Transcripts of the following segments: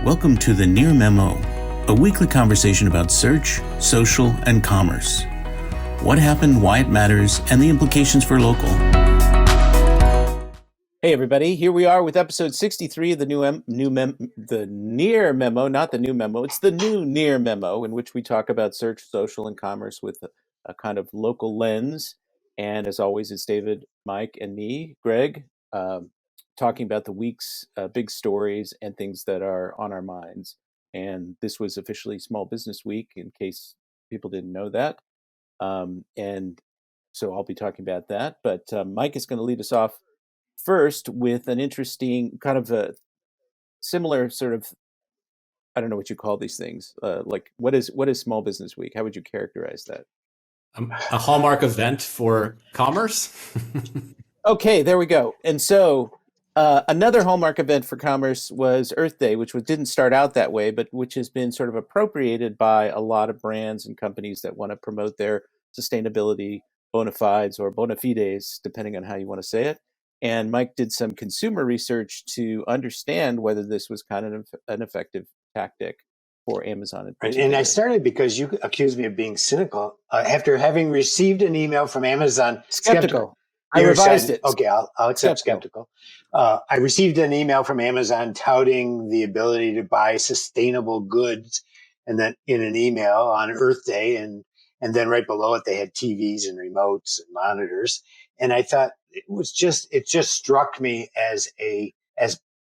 Welcome to the Near Memo, a weekly conversation about search, social, and commerce. What happened, why it matters, and the implications for local. Hey everybody, here we are with episode 63 of the the Near Memo, not the new memo. It's the new Near Memo, in which we talk about search, social, and commerce with a kind of local lens. And as always, it's David, Mike, and me, Greg, talking about the week's big stories and things that are on our minds. And this was officially Small Business Week, in case people didn't know that. And so I'll be talking about that. But Mike is going to lead us off first with an interesting kind of a similar sort of, I don't know what you call these things. Like what is Small Business Week? How would you characterize that? A hallmark event for commerce. Okay, there we go. And so another hallmark event for commerce was Earth Day, didn't start out that way, but which has been sort of appropriated by a lot of brands and companies that want to promote their sustainability bona fides or bona fides, depending on how you want to say it. And Mike did some consumer research to understand whether this was kind of an effective tactic for Amazon in particular. And I started because you accused me of being cynical after having received an email from Amazon. Skeptical. I revised it. Okay, I'll accept skeptical. I received an email from Amazon touting the ability to buy sustainable goods, and then in an email on Earth Day, and then right below it they had TVs and remotes and monitors, and I thought it just struck me as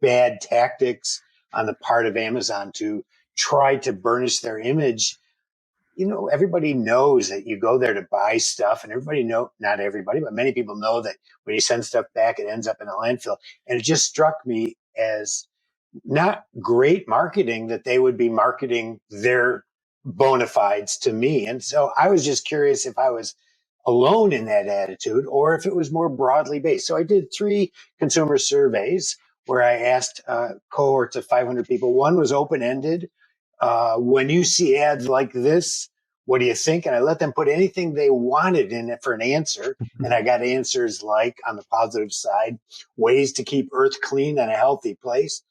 bad tactics on the part of Amazon to try to burnish their image. You know, everybody knows that you go there to buy stuff, and not everybody, but many people know that when you send stuff back, it ends up in a landfill. And it just struck me as not great marketing that they would be marketing their bona fides to me. And so I was just curious if I was alone in that attitude or if it was more broadly based. So I did 3 consumer surveys where I asked cohorts of 500 people. One was open-ended. When you see ads like this, what do you think? And I let them put anything they wanted in it for an answer. And I got answers like, on the positive side, ways to keep Earth clean and a healthy place.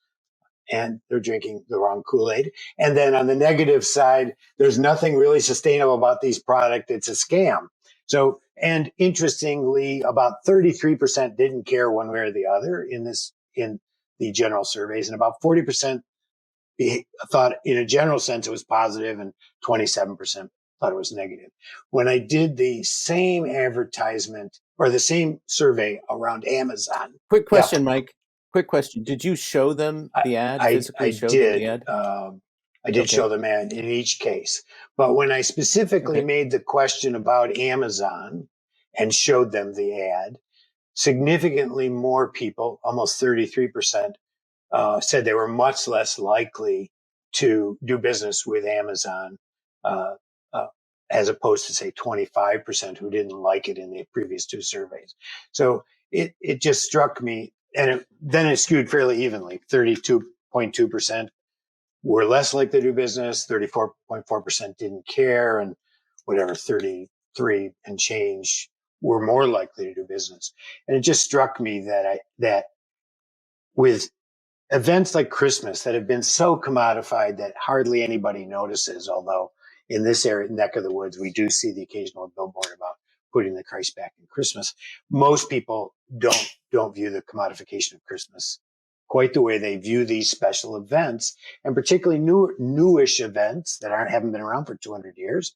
And they're drinking the wrong Kool-Aid. And then on the negative side, there's nothing really sustainable about these products. It's a scam. So, and interestingly, about 33% didn't care one way or the other in the general surveys, and about 40% thought in a general sense it was positive, and 27% thought it was negative. When I did the same advertisement or the same survey around Amazon. Quick question, Mike. Quick question. Did you show them the ad? I did. I did show them ad in each case. But when I specifically made the question about Amazon and showed them the ad, significantly more people, almost 33%, said they were much less likely to do business with Amazon, as opposed to, say, 25% who didn't like it in the previous 2 surveys. So it just struck me, and then it skewed fairly evenly. 32.2% were less likely to do business, 34.4% didn't care, and 33 and change were more likely to do business. And it just struck me that with events like Christmas that have been so commodified that hardly anybody notices, although in this area, neck of the woods, we do see the occasional billboard about putting the Christ back in Christmas. Most people don't view the commodification of Christmas quite the way they view these special events, and particularly newish events that haven't been around for 200 years,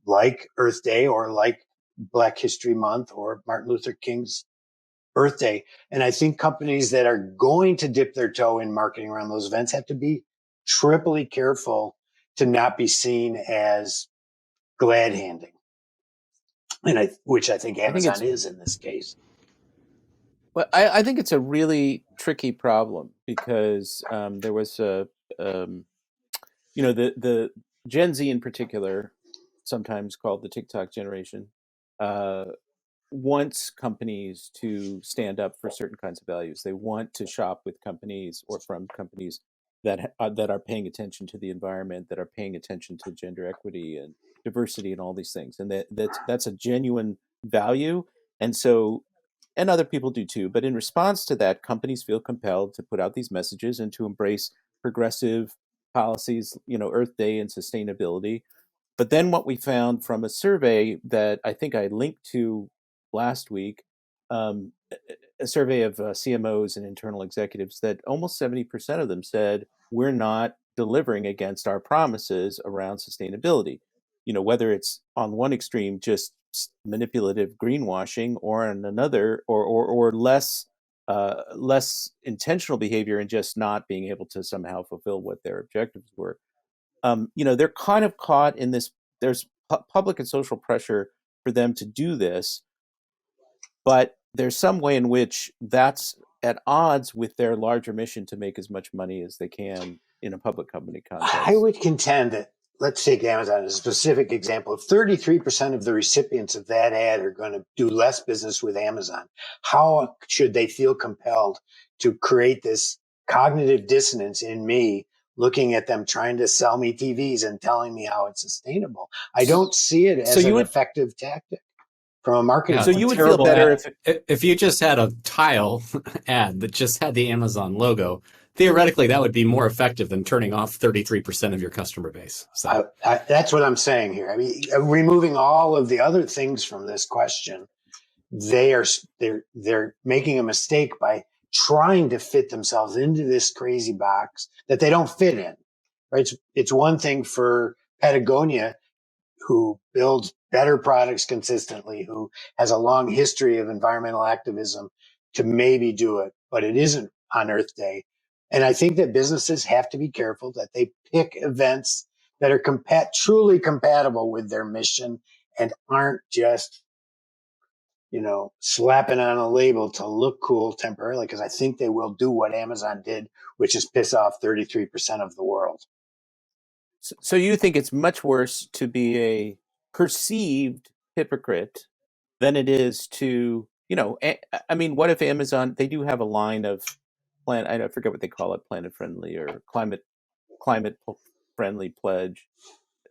like Earth Day or like Black History Month or Martin Luther King's Earth Day. And I think companies that are going to dip their toe in marketing around those events have to be triply careful to not be seen as glad handing, which I think Amazon is in this case. Well, I think it's a really tricky problem because there was the Gen Z in particular, sometimes called the TikTok generation, wants companies to stand up for certain kinds of values. They want to shop with companies or from companies that are paying attention to the environment, that are paying attention to gender equity and diversity and all these things, and that's a genuine value. And so, and other people do too. But in response to that, companies feel compelled to put out these messages and to embrace progressive policies, Earth Day and sustainability. But then what we found from a survey that I think I linked to last week, a survey of CMOs and internal executives, that almost 70% of them said we're not delivering against our promises around sustainability. Whether it's on one extreme, just manipulative greenwashing, or on another, or less intentional behavior and just not being able to somehow fulfill what their objectives were. They're kind of caught in this. There's public and social pressure for them to do this, but there's some way in which that's at odds with their larger mission to make as much money as they can in a public company context. I would contend that, let's take Amazon as a specific example. If 33% of the recipients of that ad are going to do less business with Amazon, how should they feel compelled to create this cognitive dissonance in me, looking at them trying to sell me TVs and telling me how it's sustainable? I don't see it as an effective tactic from a marketing. So you would feel better if you just had a tile ad that just had the Amazon logo. Theoretically, that would be more effective than turning off 33% of your customer base. So that's what I'm saying here. I mean, removing all of the other things from this question, they're making a mistake by trying to fit themselves into this crazy box that they don't fit in. Right? It's one thing for Patagonia, who builds better products consistently, who has a long history of environmental activism, to maybe do it, but it isn't on Earth Day. And I think that businesses have to be careful that they pick events that are truly compatible with their mission and aren't just, slapping on a label to look cool temporarily, because I think they will do what Amazon did, which is piss off 33% of the world. So you think it's much worse to be a perceived hypocrite than it is to, I mean, what if Amazon, they do have a line of I forget what they call it, planet friendly or climate friendly pledge.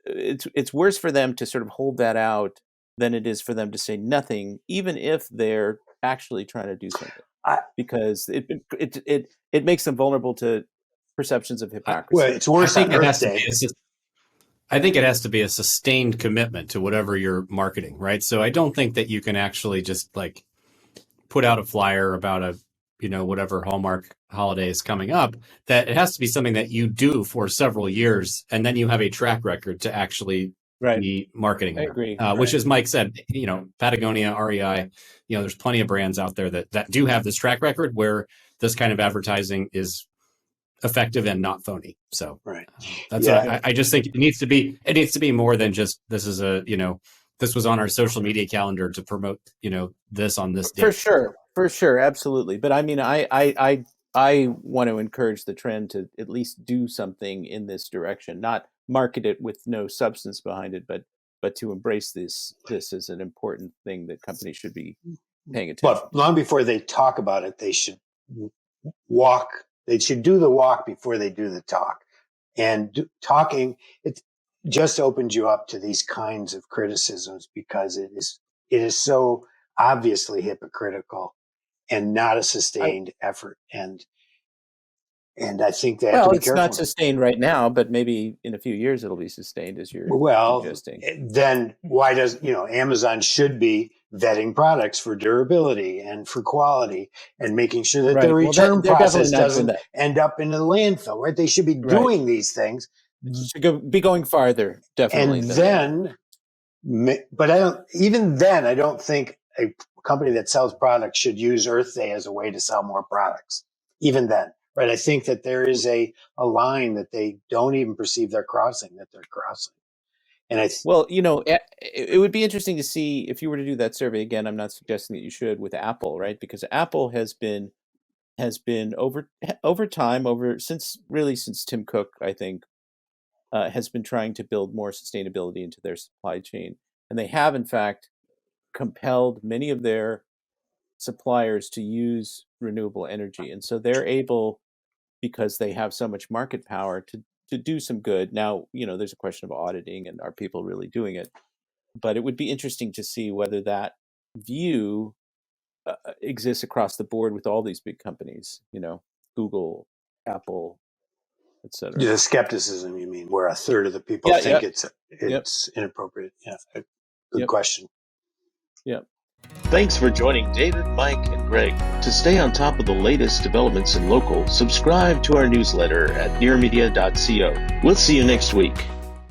It's worse for them to sort of hold that out than it is for them to say nothing, even if they're actually trying to do something, because it makes them vulnerable to perceptions of hypocrisy. Well, it's worse on Earth Day. I think it has to be a sustained commitment to whatever you're marketing, right? So I don't think that you can actually just like put out a flyer about a, whatever Hallmark holiday is coming up, that it has to be something that you do for several years, and then you have a track record to actually be marketing. I agree. Which, as Mike said, Patagonia, REI, there's plenty of brands out there that do have this track record where this kind of advertising is effective and not phony. So that's what I just think it needs to be. It needs to be more than just, this is this was on our social media calendar to promote, this on this day. For sure, absolutely. But I mean, I want to encourage the trend to at least do something in this direction, not market it with no substance behind it, but to embrace this as an important thing that companies should be paying attention. But long before they talk about it, they should walk. They should do the walk before they do the talk. And talking, it just opens you up to these kinds of criticisms, because it is so obviously hypocritical and not a sustained effort. And I think they have to be careful. Well, it's not sustained right now, but maybe in a few years it'll be sustained, as you're suggesting. Then why does, Amazon should be vetting products for durability and for quality and making sure that the return process doesn't end up in a landfill, right? They should be doing these things. Should be going farther, definitely. And then, but I don't think a company that sells products should use Earth Day as a way to sell more products. Even then, right? I think that there is a line that they don't even perceive they're crossing. And it would be interesting to see if you were to do that survey again. I'm not suggesting that you should with Apple, right? Because Apple has been over time, since Tim Cook, I think, has been trying to build more sustainability into their supply chain, and they have in fact compelled many of their suppliers to use renewable energy, and so they're able, because they have so much market power, to do some good. Now, there's a question of auditing and are people really doing it, but it would be interesting to see whether that view exists across the board with all these big companies, Google, Apple, etc. The skepticism, you mean, where a third of the people Yeah, think yeah. it's inappropriate. Yeah, good Yep. question. Yeah. Thanks for joining David, Mike, and Greg. To stay on top of the latest developments in local, subscribe to our newsletter at nearmedia.co. We'll see you next week.